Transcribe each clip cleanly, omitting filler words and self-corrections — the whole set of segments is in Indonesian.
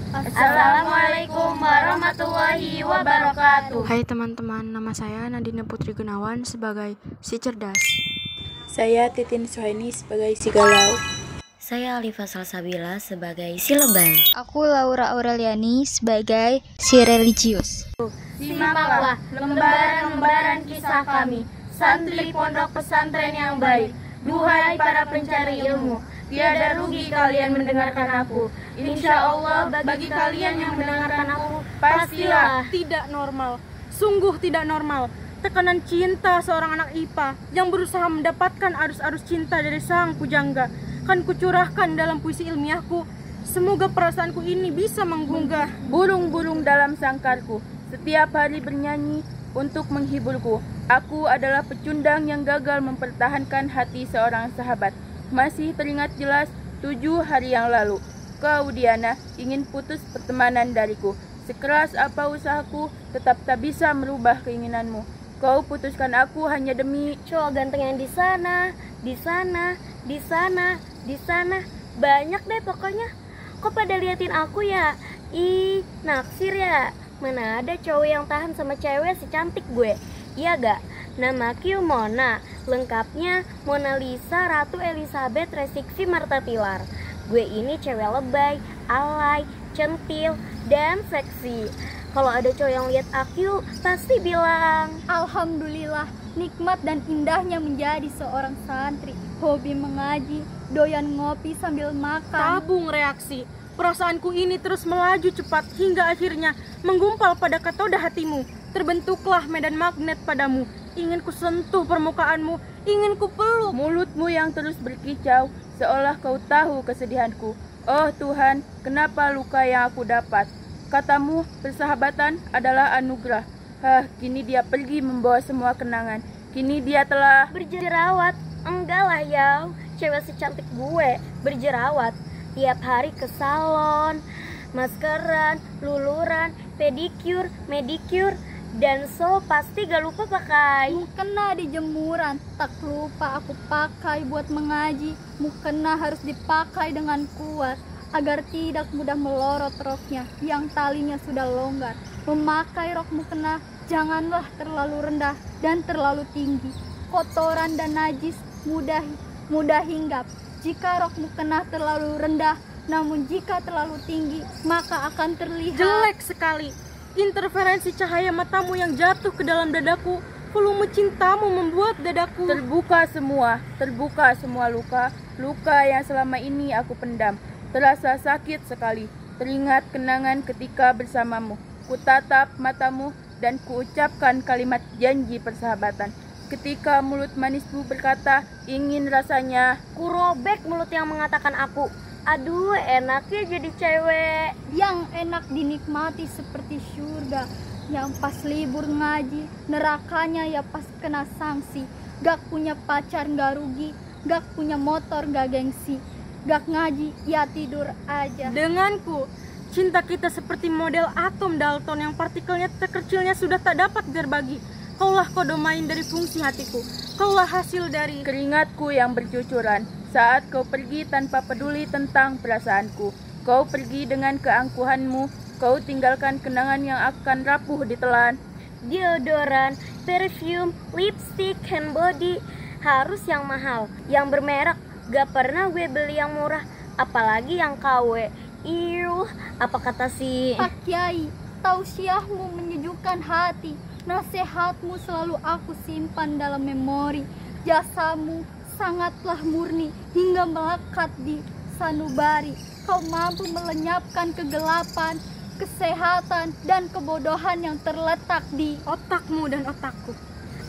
Assalamualaikum warahmatullahi wabarakatuh. Hai teman-teman, nama saya Nadine Putri Gunawan sebagai si cerdas. Saya Titin Suhaini sebagai si galau. Saya Alifa Salsabila sebagai si lebay. Aku Laura Aureliani sebagai si religius. Simaklah lembaran-lembaran kisah kami, santri pondok pesantren yang baik. Duhai para pencari ilmu, tiada rugi kalian mendengarkan aku. Insya Allah bagi kalian yang mendengarkan aku, pastilah tidak normal, sungguh tidak normal. Tekanan cinta seorang anak IPA yang berusaha mendapatkan arus-arus cinta dari sang pujangga kan kucurahkan dalam puisi ilmiahku. Semoga perasaanku ini bisa menggugah burung-burung dalam sangkarku, setiap hari bernyanyi untuk menghiburku. Aku adalah pecundang yang gagal mempertahankan hati seorang sahabat. Masih teringat jelas 7 hari yang lalu, kau Diana ingin putus pertemanan dariku. Sekeras apa usahaku, tetap tak bisa merubah keinginanmu. Kau putuskan aku hanya demi cowok ganteng yang di sana, di sana, di sana, di sana. Banyak deh pokoknya. Kok pada liatin aku ya? Ih, naksir ya. Mana ada cowok yang tahan sama cewek secantik gue. Iya gak? Namaku Mona, lengkapnya Mona Lisa Ratu Elizabeth Resikvi Marta Tilar. Gue ini cewek lebay, alay, centil, dan seksi. Kalau ada cowok yang lihat aku, pasti bilang, Alhamdulillah, nikmat dan indahnya menjadi seorang santri. Hobi mengaji, doyan ngopi sambil makan. tabung reaksi. Perasaanku ini terus melaju cepat hingga akhirnya menggumpal pada katoda hatimu. Terbentuklah medan magnet padamu. Ingin ku sentuh permukaanmu, ingin ku peluk. mulutmu yang terus berkicau, seolah kau tahu kesedihanku. Oh Tuhan, kenapa luka yang aku dapat? Katamu, persahabatan adalah anugerah. Kini dia pergi membawa semua kenangan. Kini dia telah berjerawat. Enggak lah ya, cewek secantik gue berjerawat. Tiap hari ke salon, maskeran, luluran, pedicure, medicure, dan so pasti gak lupa pakai Mukena di jemuran, tak lupa aku pakai buat mengaji. Mukena harus dipakai dengan kuat agar tidak mudah melorot roknya yang talinya sudah longgar. Memakai rok mukena janganlah terlalu rendah dan terlalu tinggi. Kotoran dan najis mudah hinggap. Jika rok mukena terlalu rendah, namun jika terlalu tinggi, maka akan terlihat Jelek sekali. Interferensi cahaya matamu yang jatuh ke dalam dadaku. Volume cintamu membuat dadaku terbuka semua luka yang selama ini aku pendam. Terasa sakit sekali, teringat kenangan ketika bersamamu. Kutatap matamu dan kuucapkan kalimat janji persahabatan. Ketika mulut manismu berkata, ingin rasanya ku robek mulut yang mengatakan aku. Aduh, enaknya jadi cewek yang enak dinikmati seperti surga. Yang pas libur ngaji, nerakanya ya pas kena sanksi. Gak punya pacar gak rugi, gak punya motor gak gengsi. Gak ngaji, ya tidur aja. denganku. Cinta kita seperti model atom Dalton yang partikelnya terkecilnya sudah tak dapat terbagi. Kaulah kodomain dari fungsi hatiku. Kaulah hasil dari keringatku yang bercucuran saat kau pergi tanpa peduli tentang perasaanku. Kau pergi dengan keangkuhanmu, kau tinggalkan kenangan yang akan rapuh ditelan. deodoran, perfume, lipstick, hand body harus yang mahal, yang bermerek. Gak pernah gue beli yang murah, apalagi yang KW. Iuh, apa kata si Pak Kiai, tausiahmu menyejukkan hati. Nasihatmu selalu aku simpan dalam memori. Jasamu sangatlah murni hingga melekat di sanubari. Kau mampu melenyapkan kegelapan, kesehatan, dan kebodohan yang terletak di otakmu dan otakku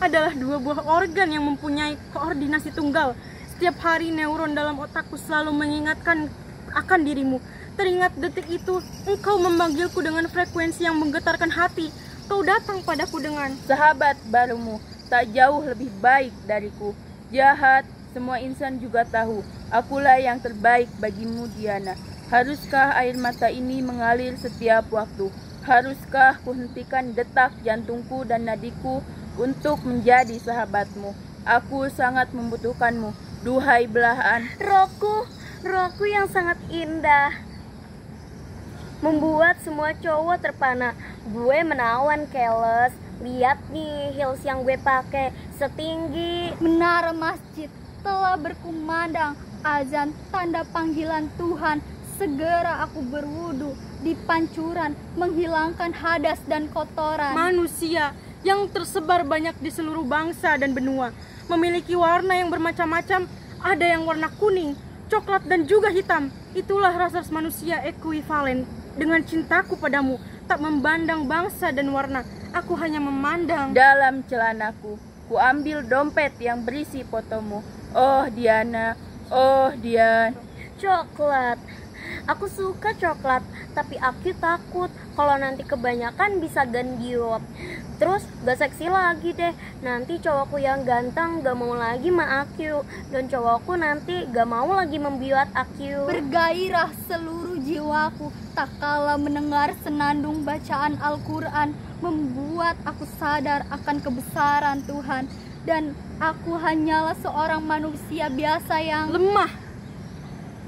adalah dua buah organ yang mempunyai koordinasi tunggal. Setiap hari neuron dalam otakku selalu mengingatkan akan dirimu. Teringat detik itu, engkau memanggilku dengan frekuensi yang menggetarkan hati. Kau datang padaku dengan sahabat barumu, tak jauh lebih baik dariku. Jahat, semua insan juga tahu. Akulah yang terbaik bagimu Diana. Haruskah air mata ini mengalir setiap waktu? Haruskah kuhentikan detak jantungku dan nadiku untuk menjadi sahabatmu? Aku sangat membutuhkanmu. Duhai belahan, roku yang sangat indah. membuat semua cowok terpana. Gue menawan, keles. Lihat nih heels yang gue pakai, setinggi Menara masjid telah berkumandang azan tanda panggilan Tuhan. Segera aku berwudu di pancuran, menghilangkan hadas dan kotoran. Manusia yang tersebar banyak di seluruh bangsa dan benua, memiliki warna yang bermacam-macam. Ada yang warna kuning, coklat, dan juga hitam. Itulah rasa manusia ekuivalen. Dengan cintaku padamu, tak memandang bangsa dan warna, aku hanya memandang. Dalam celanaku, ku ambil dompet yang berisi fotomu. Oh Diana, oh Dian. coklat. Aku suka coklat, tapi aku takut kalau nanti kebanyakan bisa gendiot. Terus gak seksi lagi deh. Nanti cowokku yang ganteng gak mau lagi sama aku, dan cowokku nanti gak mau lagi membuat aku. Bergairah seluruh jiwaku tak kala mendengar senandung bacaan Al-Quran, membuat aku sadar akan kebesaran Tuhan. Dan aku hanyalah seorang manusia biasa yang Lemah.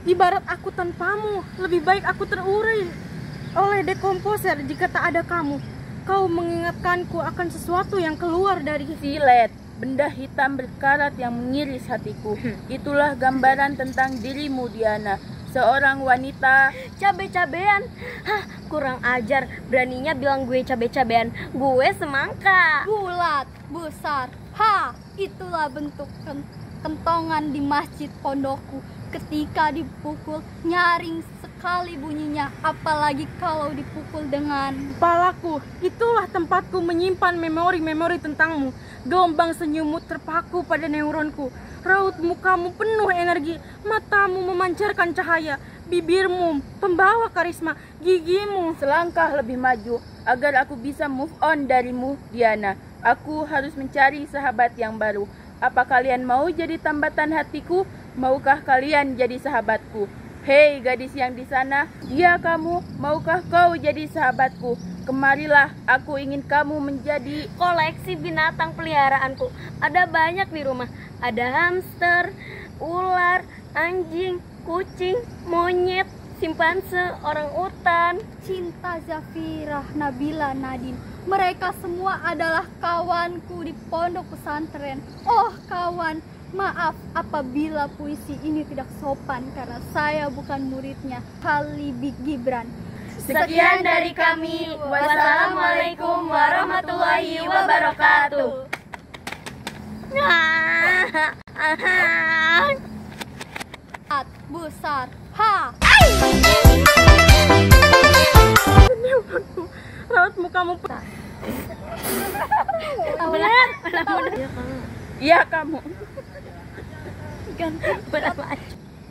Ibarat aku tanpamu, lebih baik aku terurai oleh dekomposer jika tak ada kamu. Kau mengingatkanku akan sesuatu yang keluar dari Silet, benda hitam berkarat yang mengiris hatiku. Itulah gambaran tentang dirimu Diana, seorang wanita. Cabe-cabean. Hah, kurang ajar. Beraninya bilang gue cabe-cabean. Gue semangka. bulat, besar. Ha, itulah bentuk kentongan di masjid pondokku. Ketika dipukul, nyaring sekali bunyinya, apalagi kalau dipukul dengan kepalaku. Itulah tempatku menyimpan memori-memori tentangmu. Gelombang senyummu terpaku pada neuronku. Raut mukamu penuh energi, matamu memancarkan cahaya, bibirmu pembawa karisma, gigimu. Selangkah lebih maju agar aku bisa move on darimu Diana. Aku harus mencari sahabat yang baru. Apa kalian mau jadi tambatan hatiku? Maukah kalian jadi sahabatku? Hei gadis yang di sana, ya kamu, maukah kau jadi sahabatku? Kemarilah, aku ingin kamu menjadi Koleksi binatang peliharaanku ada banyak di rumah. Ada hamster, ular, anjing, kucing, monyet, simpanse, orang utan. Cinta, Zafirah, Nabila, Nadine. Mereka semua adalah kawanku di pondok pesantren. Oh kawan, maaf apabila puisi ini tidak sopan karena saya bukan muridnya Habibie Gibran. Sekian dari kami. Wassalamualaikum warahmatullahi wabarakatuh. At besar. Ha. Raut mukamu ya kamu.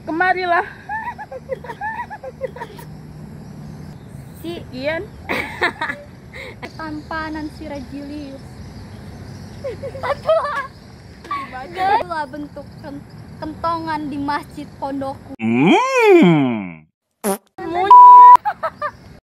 Kemarilah. Sekian. Tampanan si Rajilius. Itulah bentuk kentongan di masjid pondokku.